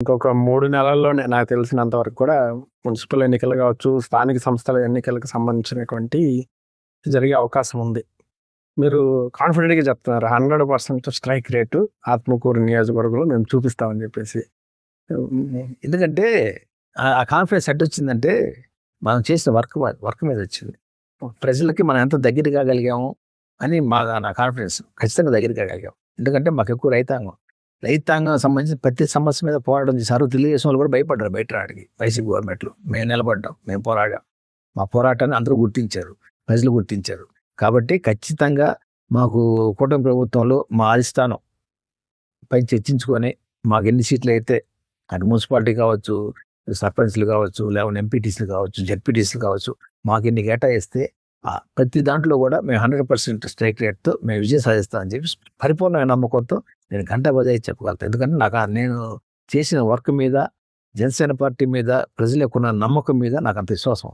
ఇంకొక 3 నెలల్లోనే నాకు తెలిసినంత వరకు కూడా మున్సిపల్ ఎన్నికలు కావచ్చు, స్థానిక సంస్థల ఎన్నికలకు సంబంధించినటువంటి జరిగే అవకాశం ఉంది. మీరు కాన్ఫిడెంట్‌గా చెప్తున్నారు. 100% స్ట్రైక్ రేటు ఆత్మకూరు నియోజకవర్గంలో మేము చూపిస్తామని చెప్పేసి. ఎందుకంటే ఆ కాన్ఫిడెన్స్ ఎట్టొచ్చిందంటే మనం చేసిన వర్క్ మీద వచ్చింది. ప్రజలకి మనం ఎంత దగ్గర కాగలిగాము అని నా కాన్ఫిడెన్స్. ఖచ్చితంగా దగ్గర కాగలిగాం. ఎందుకంటే మాకు ఎక్కువ రైతాంగం సంబంధించిన ప్రతి సమస్య మీద పోరాటం చేశారు. తెలుగుదేశం వాళ్ళు కూడా భయపడ్డారు బయట రావడానికి. వైసీపీ గవర్నమెంట్లో మేము నిలబడ్డాం, మేము పోరాడాం. మా పోరాటాన్ని అందరూ గుర్తించారు, ప్రజలు గుర్తించారు. కాబట్టి ఖచ్చితంగా మాకు కూటమి ప్రభుత్వంలో మా అధిష్టానం పై చర్చించుకొని మాకు ఎన్ని సీట్లు అయితే అటు మున్సిపాలిటీ కావచ్చు, సర్పంచ్లు కావచ్చు, లేకపోతే ఎంపీటీసీలు కావచ్చు, జెడ్పీటీసీలు కావచ్చు, మాకు ఎన్ని కేటాయిస్తే ప్రతి దాంట్లో కూడా మేము 100% స్ట్రైక్ రేట్తో మేము విజయం సాధిస్తామని చెప్పి పరిపూర్ణమైన నమ్మకంతో నేను గంటా బజాయి చెప్పగలుగుతాను. ఎందుకంటే నేను చేసిన వర్క్ మీద, జనసేన పార్టీ మీద, ప్రజలకు ఉన్న నమ్మకం మీద నాకు అంత విశ్వాసం.